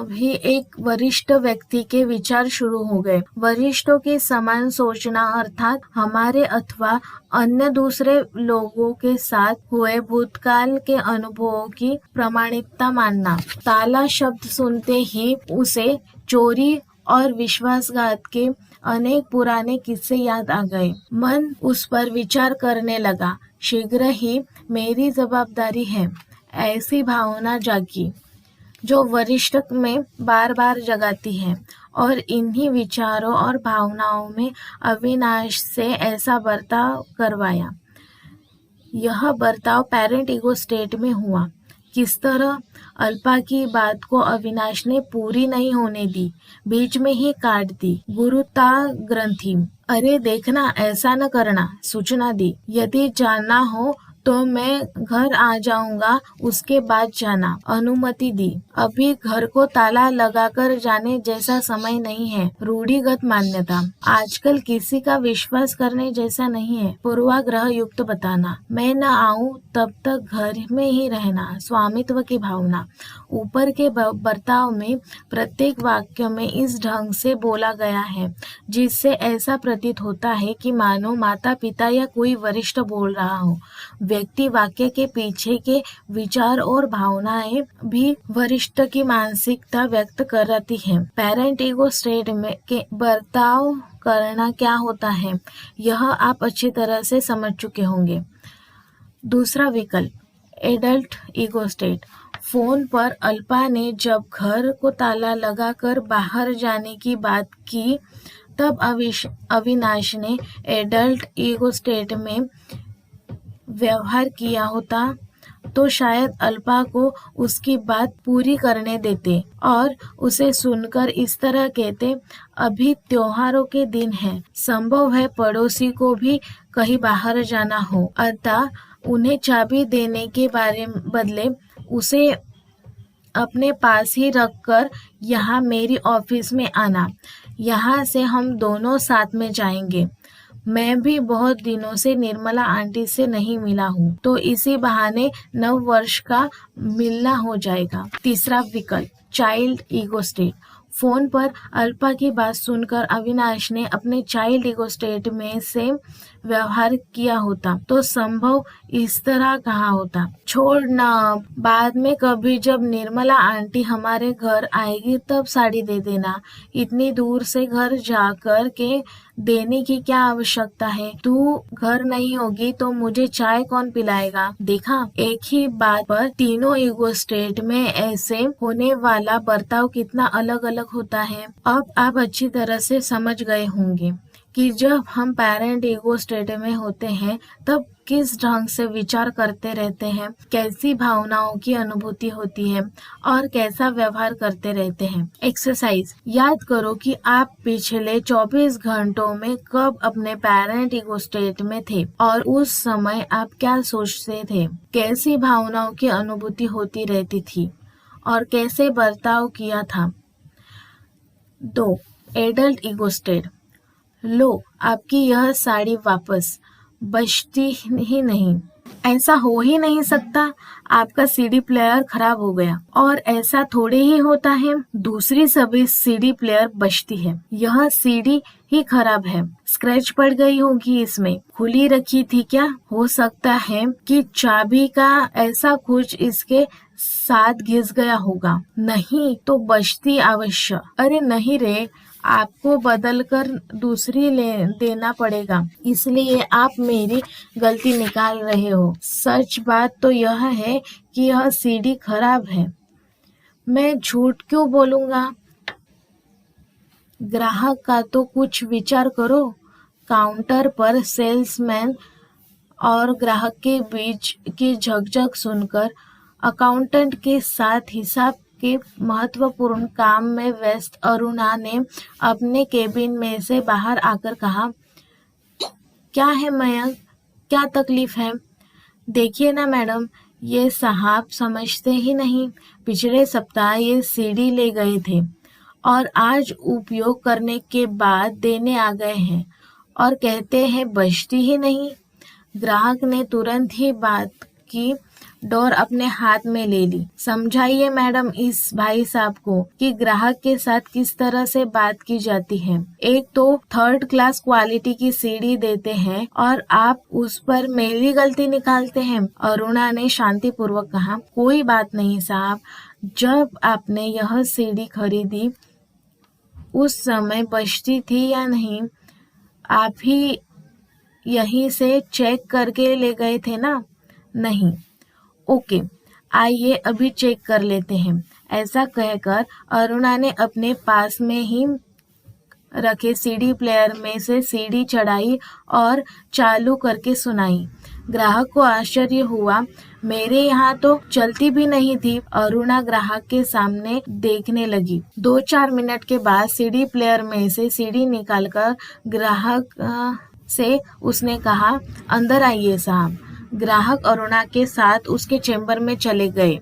भी एक वरिष्ठ व्यक्ति के विचार शुरू हो गए। वरिष्ठों के समान सोचना अर्थात हमारे अथवा अन्य दूसरे लोगों के साथ हुए भूतकाल के अनुभवों की प्रामाणिकता मानना। ताला शब्द सुनते ही उसे चोरी और विश्वासघात के अनेक पुराने किस्से याद आ गए। मन उस पर विचार करने लगा। शीघ्र ही मेरी जवाबदारी है, ऐसी भावना जागी जो वरिष्ठ में बार बार जगाती है, और इन्हीं विचारों और भावनाओं में अविनाश से ऐसा बर्ताव करवाया। यह बर्ताव पेरेंट ईगो स्टेट में हुआ। किस तरह? अल्पा की बात को अविनाश ने पूरी नहीं होने दी, बीच में ही काट दी। गुरुता ग्रंथि, अरे देखना, ऐसा न करना, सूचना दी। यदि जाना हो तो मैं घर आ जाऊंगा, उसके बाद जाना। अनुमति दी। अभी घर को ताला लगाकर जाने जैसा समय नहीं है। रूढ़िगत मान्यता। आजकल किसी का विश्वास करने जैसा नहीं है। पूर्वाग्रह युक्त बताना। मैं न आऊं तब तक घर में ही रहना। स्वामित्व की भावना। ऊपर के बर्ताव में प्रत्येक वाक्य में इस ढंग से बोला गया है जिससे ऐसा प्रतीत होता है कि मानो माता पिता या कोई वरिष्ठ बोल रहा हो। व्यक्ति वाक्य के पीछे के विचार और भावनाएं भी वरिष्ठ की मानसिकता व्यक्त करती हैं। पेरेंट ईगो स्टेट में के बर्ताव करना क्या होता है, यह आप अच्छी तरह से समझ चुके होंगे। दूसरा विकल्प, एडल्ट ईगो स्टेट। फोन पर अल्पा ने जब घर को ताला लगाकर बाहर जाने की बात की, तब अविनाश ने एडल्ट ईगो स्टेट में व्यवहार किया होता तो शायद अल्पा को उसकी बात पूरी करने देते और उसे सुनकर इस तरह कहते, अभी त्योहारों के दिन हैं, संभव है पड़ोसी को भी कहीं बाहर जाना हो, अतः उन्हें चाबी देने के बदले उसे अपने पास ही रखकर यहाँ मेरी ऑफिस में आना, यहाँ से हम दोनों साथ में जाएंगे। मैं भी बहुत दिनों से निर्मला आंटी से नहीं मिला हूँ, तो इसी बहाने नव वर्ष का मिलना हो जाएगा। तीसरा विकल्प, चाइल्ड ईगो स्टेट। फोन पर अल्पा की बात सुनकर अविनाश ने अपने चाइल्ड ईगो स्टेट में से व्यवहार किया होता तो संभव इस तरह कहा होता, छोड़ना, बाद में कभी जब निर्मला आंटी हमारे घर आएगी तब साड़ी दे देना, इतनी दूर से घर जाकर के देने की क्या आवश्यकता है, तू घर नहीं होगी तो मुझे चाय कौन पिलाएगा। देखा, एक ही बात पर तीनों ईगो स्टेट में ऐसे होने वाला बर्ताव कितना अलग अलग होता है। अब आप अच्छी तरह से समझ गए होंगे कि जब हम पेरेंट ईगो स्टेट में होते हैं तब किस ढंग से विचार करते रहते हैं, कैसी भावनाओं की अनुभूति होती है और कैसा व्यवहार करते रहते हैं। एक्सरसाइज, याद करो कि आप पिछले 24 घंटों में कब अपने पेरेंट ईगो स्टेट में थे और उस समय आप क्या सोचते थे, कैसी भावनाओं की अनुभूति होती रहती थी और कैसे बर्ताव किया था। 2. Adult ego state. लो, आपकी यह साड़ी वापस, बचती ही नहीं। ऐसा हो ही नहीं सकता, आपका सीडी प्लेयर खराब हो गया। और ऐसा थोड़े ही होता है, दूसरी सभी सीडी प्लेयर बचती है, यह सीडी ही खराब है, स्क्रैच पड़ गई होगी, इसमें खुली रखी थी क्या, हो सकता है कि चाबी का ऐसा कुछ इसके साथ घिस गया होगा, नहीं तो बचती अवश्य। अरे नहीं रे, आपको बदल कर दूसरी देना पड़ेगा, इसलिए आप मेरी गलती निकाल रहे हो। सच बात तो यह है कि यह सीडी खराब है, मैं झूठ क्यों बोलूंगा। ग्राहक का तो कुछ विचार करो। काउंटर पर सेल्समैन और ग्राहक के बीच की झकझक सुनकर अकाउंटेंट के साथ हिसाब के महत्वपूर्ण काम में व्यस्त अरुणा ने अपने केबिन में से बाहर आकर कहा, क्या है मयंक, क्या तकलीफ है। देखिए ना मैडम, ये साहब समझते ही नहीं, पिछले सप्ताह ये सीडी ले गए थे और आज उपयोग करने के बाद देने आ गए हैं और कहते हैं बचती ही नहीं। ग्राहक ने तुरंत ही बात की डोर अपने हाथ में ले ली। समझाइए मैडम इस भाई साहब को कि ग्राहक के साथ किस तरह से बात की जाती है। एक तो 3rd क्लास क्वालिटी की सीडी देते हैं और आप उस पर मेरी गलती निकालते हैं। अरुणा ने शांतिपूर्वक कहा, कोई बात नहीं साहब, जब आपने यह सीडी खरीदी उस समय बचती थी या नहीं, आप ही यहीं से चेक करके ले गए थे ना। नहीं, ओके, आइए अभी चेक कर लेते हैं। ऐसा कहकर अरुणा ने अपने पास में ही रखे सीडी प्लेयर में से सीडी चढ़ाई और चालू करके सुनाई। ग्राहक को आश्चर्य हुआ, मेरे यहाँ तो चलती भी नहीं थी। अरुणा ग्राहक के सामने देखने लगी। 2-4 मिनट के बाद सीडी प्लेयर में से सीडी निकालकर ग्राहक से उसने कहा, अंदर आइए साहब। ग्राहक अरुणा के साथ उसके चैम्बर में चले गए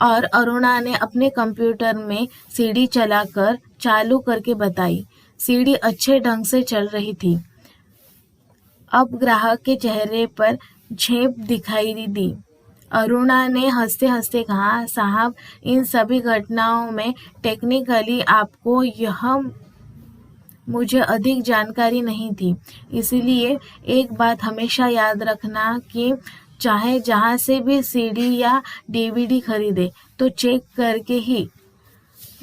और अरुणा ने अपने कंप्यूटर में सीडी चलाकर चालू करके बताई। सीडी अच्छे ढंग से चल रही थी। अब ग्राहक के चेहरे पर झेप दिखाई दी। अरुणा ने हंसते हंसते कहा, साहब, इन सभी घटनाओं में टेक्निकली आपको यह मुझे अधिक जानकारी नहीं थी, इसलिए एक बात हमेशा याद रखना कि चाहे जहाँ से भी सीडी या डीवीडी खरीदे तो चेक करके ही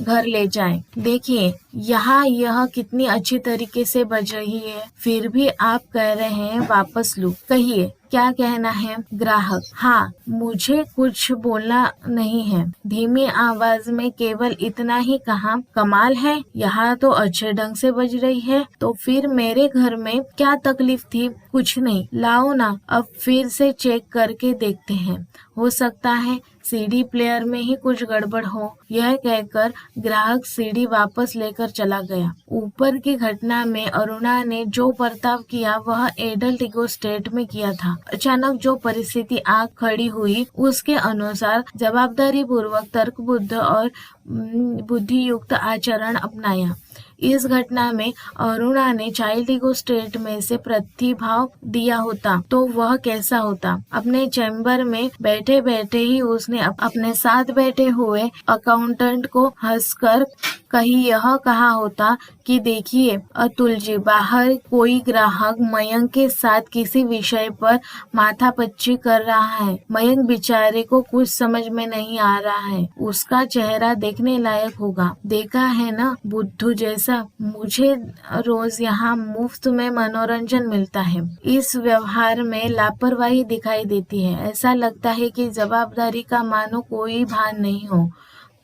घर ले जाएं। देखिए यहाँ यह कितनी अच्छी तरीके से बज रही है, फिर भी आप कह रहे हैं वापस लूं। कहिए क्या कहना है? ग्राहक, हाँ, मुझे कुछ बोलना नहीं है। धीमी आवाज में केवल इतना ही कहा, कमाल है, यहाँ तो अच्छे ढंग से बज रही है। तो फिर मेरे घर में क्या तकलीफ थी? कुछ नहीं, लाओ ना, अब फिर से चेक करके देखते हैं, हो सकता है सीडी प्लेयर में ही कुछ गड़बड़ हो। यह कहकर ग्राहक सीडी वापस लेकर चला गया। ऊपर की घटना में अरुणा ने जो बर्ताव किया वह एडल्ट ईगो स्टेट में किया था। अचानक जो परिस्थिति आ खड़ी हुई उसके अनुसार जवाबदारी पूर्वक तर्कबुद्ध और बुद्धियुक्त आचरण अपनाया। इस घटना में अरुणा ने चाइल्ड ईगो स्टेट में से प्रतिभाव दिया होता तो वह कैसा होता? अपने चैम्बर में बैठे बैठे ही उसने अपने साथ बैठे हुए अकाउंटेंट को हंसकर कहीं यह कहा होता कि देखिए अतुल जी, बाहर कोई ग्राहक मयंक के साथ किसी विषय पर माथापच्ची कर रहा है। मयंक बेचारे को कुछ समझ में नहीं आ रहा है। उसका चेहरा देखने लायक होगा। देखा है ना बुद्धू जैसा? मुझे रोज यहाँ मुफ्त में मनोरंजन मिलता है। इस व्यवहार में लापरवाही दिखाई देती है। ऐसा लगता है कि जवाबदारी का मानो कोई भान नहीं हो।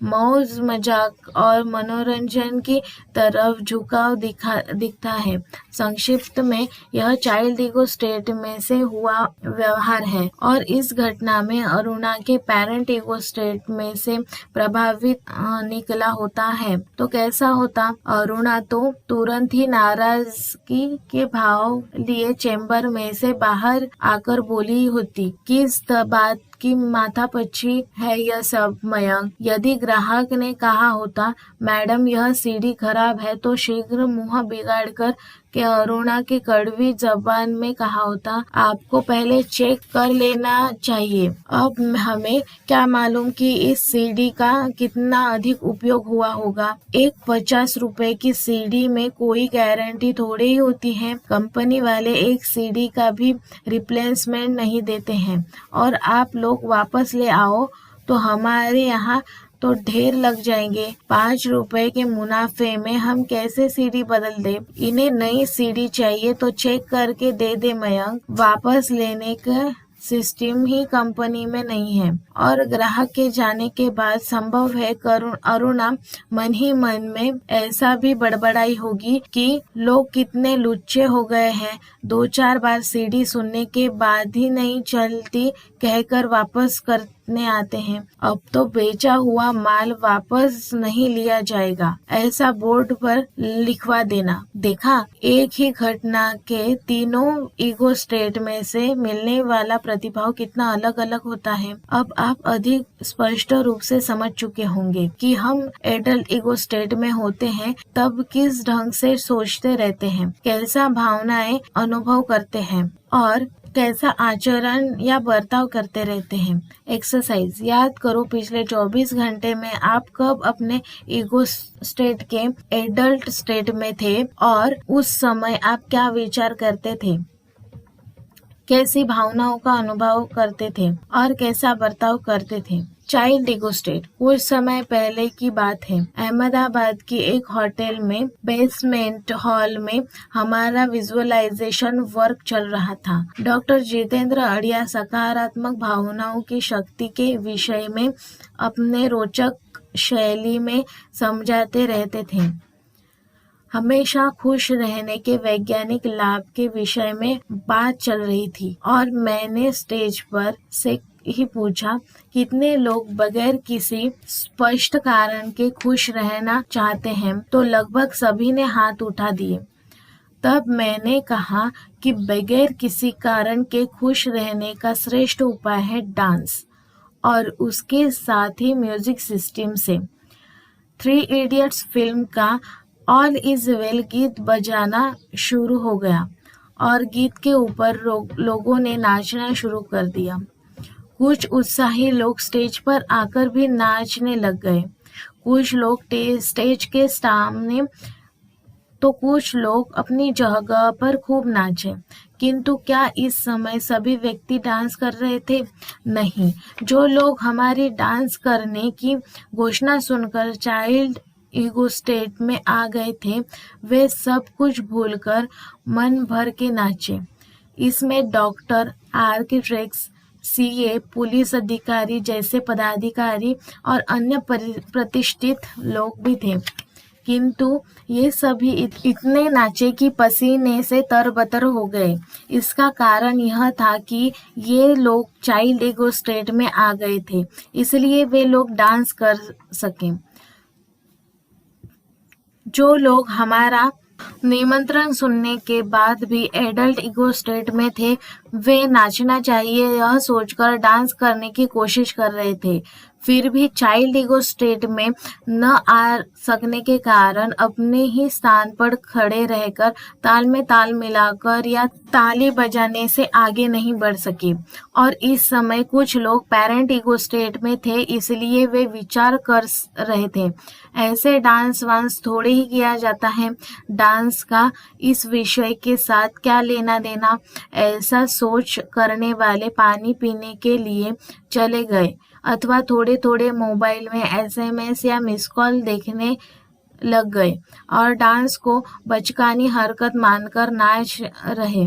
मौज मजाक और मनोरंजन की तरफ झुकाव दिखता है। संक्षिप्त में यह चाइल्ड ईगो स्टेट में से हुआ व्यवहार है और इस घटना में अरुणा के पेरेंट ईगो स्टेट में से प्रभावित निकला होता है। तो कैसा होता? अरुणा तो तुरंत ही नाराजगी के भाव लिए चैम्बर में से बाहर आकर बोली होती, किस बात की माथापच्ची है यह सब मयंक? यदि ग्राहक ने कहा होता, मैडम यह सीडी खराब है, तो शीघ्र मुंह बिगाड़कर के अरुणा की कड़वी जबान में कहा होता, आपको पहले चेक कर लेना चाहिए। अब हमें क्या मालूम कि इस सीडी का कितना अधिक उपयोग हुआ होगा। एक 50 रुपए की सीडी में कोई गारंटी थोड़ी ही होती है। कंपनी वाले एक सीडी का भी रिप्लेसमेंट नहीं देते हैं और आप लोग वापस ले आओ तो हमारे यहाँ तो ढेर लग जाएंगे। 5 रुपए के मुनाफे में हम कैसे सीडी बदल दे? इन्हें नई सीडी चाहिए तो चेक करके दे दे मयंक। वापस लेने का सिस्टम ही कंपनी में नहीं है। और ग्राहक के जाने के बाद संभव है अरुणा मन ही मन में ऐसा भी बड़बड़ाई होगी कि लोग कितने लुच्चे हो गए हैं, 2-4 बार सीडी सुनने के बाद ही नहीं चलती कहकर वापस करने आते हैं। अब तो बेचा हुआ माल वापस नहीं लिया जाएगा, ऐसा बोर्ड पर लिखवा देना। देखा, एक ही घटना के तीनों ईगो स्टेट में से मिलने वाला प्रतिभाव कितना अलग अलग होता है। अब आप अधिक स्पष्ट रूप से समझ चुके होंगे कि हम एडल्ट ईगो स्टेट में होते हैं तब किस ढंग से सोचते रहते हैं, कैसा भावनाएं अनुभव करते हैं और कैसा आचरण या बर्ताव करते रहते हैं। एक्सरसाइज, याद करो पिछले 24 घंटे में आप कब अपने ईगो स्टेट के एडल्ट स्टेट में थे और उस समय आप क्या विचार करते थे, कैसी भावनाओं का अनुभव करते थे और कैसा बर्ताव करते थे। चाइल्ड ईगो स्टेट, कुछ समय पहले की बात है। अहमदाबाद की एक होटल में बेसमेंट हॉल में हमारा विजुअलाइजेशन वर्क चल रहा था। डॉक्टर जितेंद्र अड़िया सकारात्मक भावनाओं की शक्ति के विषय में अपने रोचक शैली में समझाते रहते थे। हमेशा खुश रहने के वैज्ञानिक लाभ के विषय में बात चल रही थी और मैंने स्टेज पर से ही पूछा, कितने लोग बगैर किसी स्पष्ट कारण के खुश रहना चाहते हैं? तो लगभग सभी ने हाथ उठा दिए। तब मैंने कहा कि बगैर किसी कारण के खुश रहने का श्रेष्ठ उपाय है डांस, और उसके साथ ही म्यूजिक सिस्टम से। 3 इडियट्स फिल्म का ऑल इज वेल गीत बजाना शुरू हो गया और गीत के ऊपर लोगों ने नाचना शुरू कर दिया। कुछ उत्साही लोग स्टेज पर आकर भी नाचने लग गए। कुछ लोग स्टेज के सामने तो कुछ लोग अपनी जगह पर खूब नाचे। किंतु क्या इस समय सभी व्यक्ति डांस कर रहे थे? नहीं। जो लोग हमारी डांस करने की घोषणा सुनकर चाइल्ड ईगो स्टेट में आ गए थे, वे सब कुछ भूलकर मन भर के नाचे। इसमें डॉक्टर, आर्किटेक्ट्स, सीए, पुलिस अधिकारी जैसे पदाधिकारी और अन्य प्रतिष्ठित लोग भी थे। किंतु ये सभी इतने नाचे कि पसीने से तरबतर हो गए। इसका कारण यह था कि ये लोग चाइल्ड ईगो स्टेट में आ गए थे, इसलिए वे लोग डांस कर सके। जो लोग हमारा निमंत्रण सुनने के बाद भी एडल्ट ईगो स्टेट में थे, वे नाचना चाहिए यह सोचकर डांस करने की कोशिश कर रहे थे। फिर भी चाइल्ड ईगो स्टेट में न आ सकने के कारण अपने ही स्थान पर खड़े रहकर ताल में ताल मिलाकर या ताली बजाने से आगे नहीं बढ़ सके। और इस समय कुछ लोग पेरेंट ईगो स्टेट में थे, इसलिए वे विचार कर रहे थे, ऐसे डांस वांस थोड़े ही किया जाता है, डांस का इस विषय के साथ क्या लेना देना। ऐसा सोच करने वाले पानी पीने के लिए चले गए अथवा थोड़े थोड़े मोबाइल में SMS या मिस कॉल देखने लग गए और डांस को बचकानी हरकत मानकर नाच रहे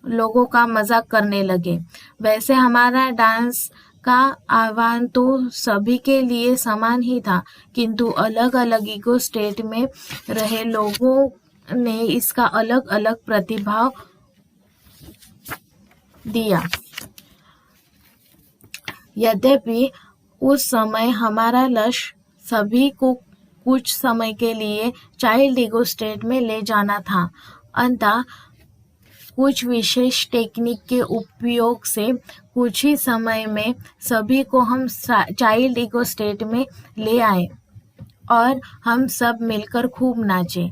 लोगों का मजाक करने लगे। वैसे हमारा डांस का आह्वान तो सभी के लिए समान ही था, किंतु अलग अलग ईगो स्टेट में रहे लोगों ने इसका अलग अलग प्रतिभाव दिया। यद्यपि उस समय हमारा लक्ष्य सभी को कुछ समय के लिए चाइल्ड ईगो स्टेट में ले जाना था। अतः कुछ विशेष टेक्निक के उपयोग से कुछ ही समय में सभी को हम चाइल्ड ईगो स्टेट में ले आए और हम सब मिलकर खूब नाचे,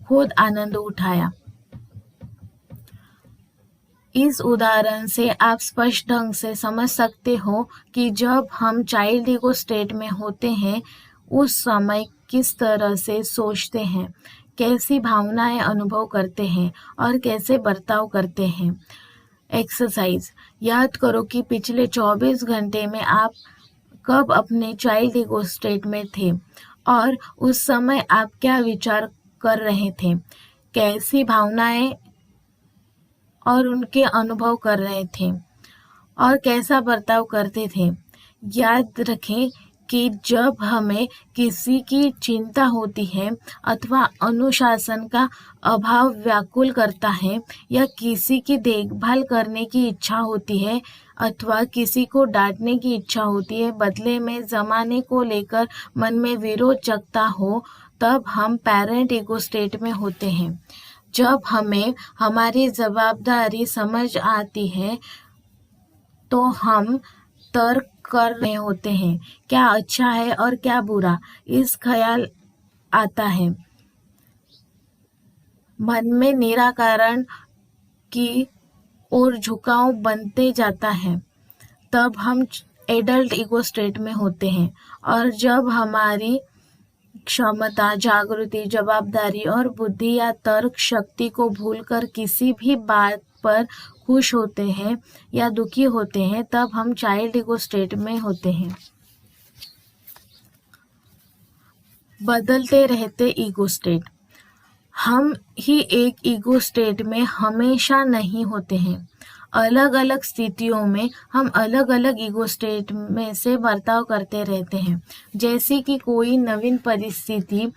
खुद आनंद उठाया। इस उदाहरण से आप स्पष्ट ढंग से समझ सकते हो कि जब हम चाइल्ड ईगो स्टेट में होते हैं, उस समय किस तरह से सोचते हैं, कैसी भावनाएं अनुभव करते हैं और कैसे बर्ताव करते हैं। एक्सरसाइज: याद करो कि पिछले 24 घंटे में आप कब अपने चाइल्ड ईगो स्टेट में थे और उस समय आप क्या विचार कर रहे थे, कैसी भावनाएं और उनके अनुभव कर रहे थे और कैसा बर्ताव करते थे। याद रखें कि जब हमें किसी की चिंता होती है अथवा अनुशासन का अभाव व्याकुल करता है या किसी की देखभाल करने की इच्छा होती है अथवा किसी को डांटने की इच्छा होती है, बदले में जमाने को लेकर मन में विरोध जगता हो, तब हम पेरेंट ईगो स्टेट में होते हैं। जब हमें हमारी जवाबदारी समझ आती है तो हम तर्क कर रहे होते हैं, क्या अच्छा है और क्या बुरा, इस ख्याल आता है। मन में निराकरण की ओर झुकाव बनते जाता है। तब हम एडल्ट ईगो स्टेट में होते हैं और जब हमारी क्षमता, जागृति, जवाबदारी और बुद्धि या तर्क शक्ति को भूलकर किसी भी बात पर खुश होते हैं या दुखी होते हैं, तब हम चाइल्ड ईगो स्टेट में होते हैं। बदलते रहते ईगो स्टेट: हम ही एक ईगो स्टेट में हमेशा नहीं होते हैं। अलग अलग स्थितियों में हम अलग अलग ईगो स्टेट में से बर्ताव करते रहते हैं। जैसे कि कोई नवीन परिस्थिति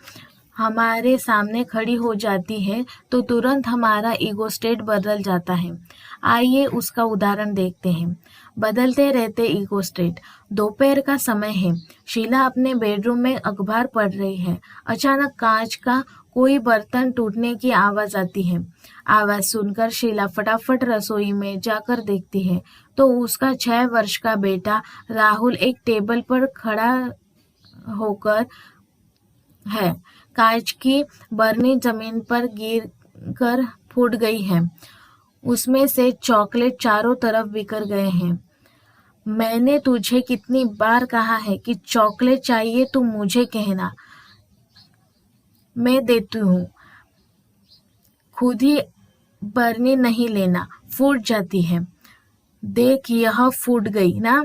हमारे सामने खड़ी हो जाती है तो तुरंत हमारा ईगो स्टेट बदल जाता है। आइए उसका उदाहरण देखते हैं। बदलते रहते ईगो स्टेट: दोपहर का समय है, शीला अपने बेडरूम में अखबार पढ़ रही है। अचानक कांच का कोई बर्तन टूटने की आवाज आती है। आवाज सुनकर शीला फटाफट रसोई में जाकर देखती है तो उसका 6 वर्ष का बेटा राहुल एक टेबल पर खड़ा होकर है। कांच की बरनी जमीन पर गिर कर फूट गई है। उसमें से चॉकलेट चारों तरफ बिखर गए हैं। मैंने तुझे कितनी बार कहा है कि चॉकलेट चाहिए तो मुझे कहना, मैं देती हूँ। खुद ही बरनी नहीं लेना, फूट जाती है। देख, यह फूट गई ना।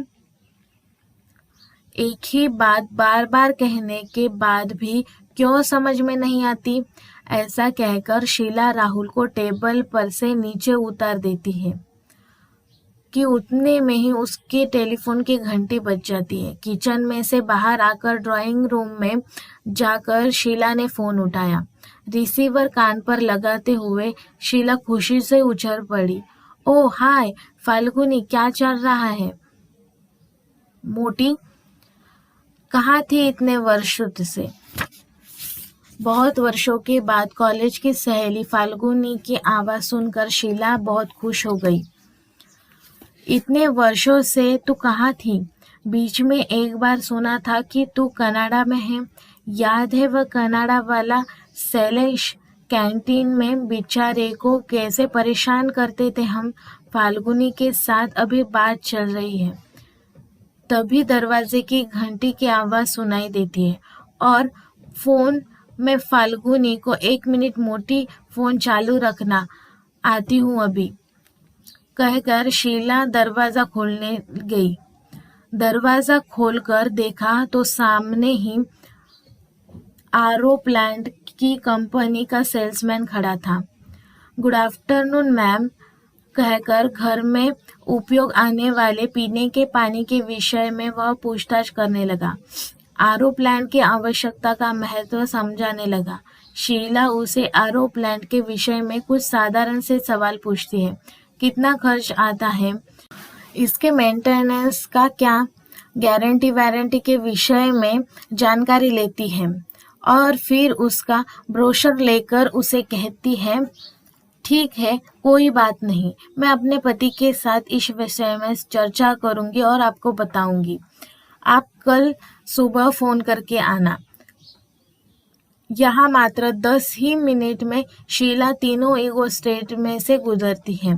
एक ही बात बार बार कहने के बाद भी क्यों समझ में नहीं आती? ऐसा कहकर शीला राहुल को टेबल पर से नीचे उतार देती है कि उतने में ही उसके टेलीफोन की घंटी बज जाती है। किचन में से बाहर आकर ड्राइंग रूम में जाकर शीला ने फोन उठाया। रिसीवर कान पर लगाते हुए शीला खुशी से उछल पड़ी। ओह हाय फाल्गुनी, क्या चल रहा है? मोटी, कहाँ थी इतने वर्षों से? बहुत वर्षों के बाद कॉलेज की सहेली फाल्गुनी की आवाज सुनकर शीला बहुत खुश हो गई। इतने वर्षों से तू कहाँ थी? बीच में एक बार सुना था कि तू कनाडा में है। याद है वह कनाडा वाला शैलेश? कैंटीन में बेचारे को कैसे परेशान करते थे हम। फाल्गुनी के साथ अभी बात चल रही है। तभी दरवाजे की घंटी की आवाज सुनाई देती है और फोन में फाल्गुनी को 1 मिनट मोटी, फोन चालू रखना, आती हूँ अभी, कहकर शीला दरवाजा खोलने गई। दरवाजा खोलकर देखा तो सामने ही आरओ प्लांट की कंपनी का सेल्समैन खड़ा था। गुड आफ्टरनून मैम, कहकर घर में उपयोग आने वाले पीने के पानी के विषय में वह पूछताछ करने लगा। आरओ प्लांट की आवश्यकता का महत्व समझाने लगा। शीला उसे आरओ प्लांट के विषय में कुछ साधारण से सवाल पूछती है। कितना खर्च आता है? इसके मेंटेनेंस का क्या? गारंटी वारंटी के विषय में जानकारी लेती है और फिर उसका ब्रोशर लेकर उसे कहती है, ठीक है, कोई बात नहीं, मैं अपने पति के साथ इस विषय में चर्चा करूंगी और आपको बताऊंगी। आप कल सुबह फोन करके आना। यहाँ मात्र 10 ही मिनट में शीला तीनों ईगो स्टेट में से गुजरती है।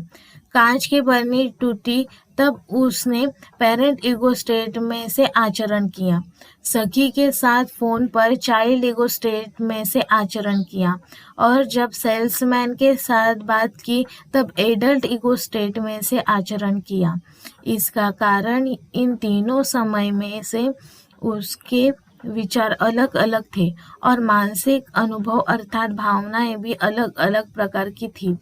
कांच की बरनी टूटी तब उसने पेरेंट ईगो स्टेट में से आचरण किया। सखी के साथ फोन पर चाइल्ड ईगो स्टेट में से आचरण किया और जब सेल्समैन के साथ बात की तब एडल्ट ईगो स्टेट में से आचरण किया। इसका कारण इन तीनों समय में से उसके विचार अलग अलग थे और मानसिक अनुभव अर्थात भावनाएं भी अलग अलग प्रकार की थी।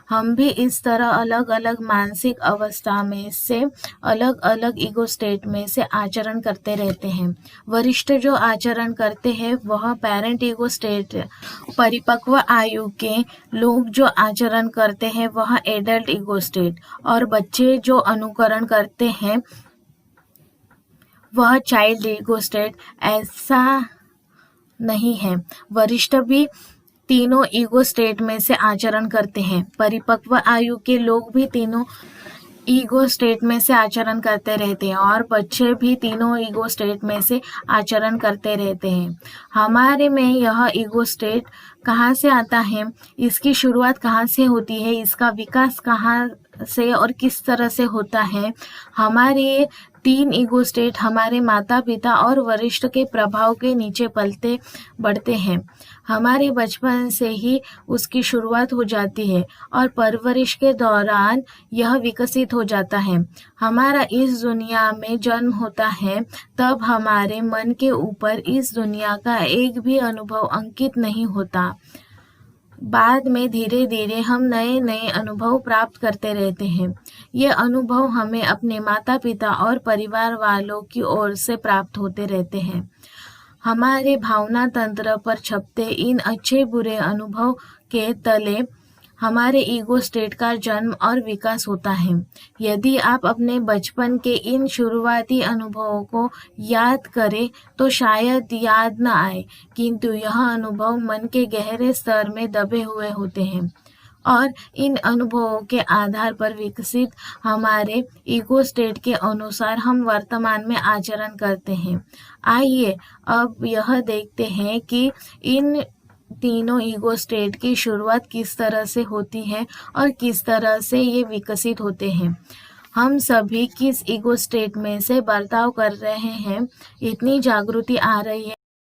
हम भी इस तरह अलग अलग मानसिक अवस्था में से अलग अलग ईगो स्टेट में से आचरण करते रहते हैं। वरिष्ठ जो आचरण करते हैं वह पेरेंट ईगो स्टेट, परिपक्व आयु के लोग जो आचरण करते हैं वह एडल्ट ईगो स्टेट और बच्चे जो अनुकरण करते हैं वह चाइल्ड ईगो स्टेट। ऐसा नहीं है, वरिष्ठ भी तीनों ईगो स्टेट में से आचरण करते हैं। परिपक्व आयु के लोग भी तीनों ईगो स्टेट में से आचरण करते रहते हैं और बच्चे भी तीनों ईगो स्टेट में से आचरण करते रहते हैं। हमारे में यह ईगो स्टेट कहाँ से आता है, इसकी शुरुआत कहाँ से होती है, इसका विकास कहाँ से और किस तरह से होता है? हमारे 3 ईगो स्टेट हमारे माता पिता और वरिष्ठ के प्रभाव के नीचे पलते बढ़ते हैं। हमारे बचपन से ही उसकी शुरुआत हो जाती है और परवरिश के दौरान यह विकसित हो जाता है। हमारा इस दुनिया में जन्म होता है तब हमारे मन के ऊपर इस दुनिया का एक भी अनुभव अंकित नहीं होता। बाद में धीरे धीरे हम नए नए अनुभव प्राप्त करते रहते हैं। ये अनुभव हमें अपने माता पिता और परिवार वालों की ओर से प्राप्त होते रहते हैं। हमारे भावना तंत्र पर छपते इन अच्छे बुरे अनुभव के तले हमारे ईगो स्टेट का जन्म और विकास होता है। यदि आप अपने बचपन के इन शुरुआती अनुभवों को याद करें तो शायद याद न आए, किंतु यह अनुभव मन के गहरे स्तर में दबे हुए होते हैं और इन अनुभवों के आधार पर विकसित हमारे ईगो स्टेट के अनुसार हम वर्तमान में आचरण करते हैं। आइए अब यह देखते हैं कि इन तीनों ईगो स्टेट की शुरुआत किस तरह से होती है और किस तरह से ये विकसित होते हैं। हम सभी किस ईगो स्टेट में से बर्ताव कर रहे हैं, इतनी जागृति आ रही है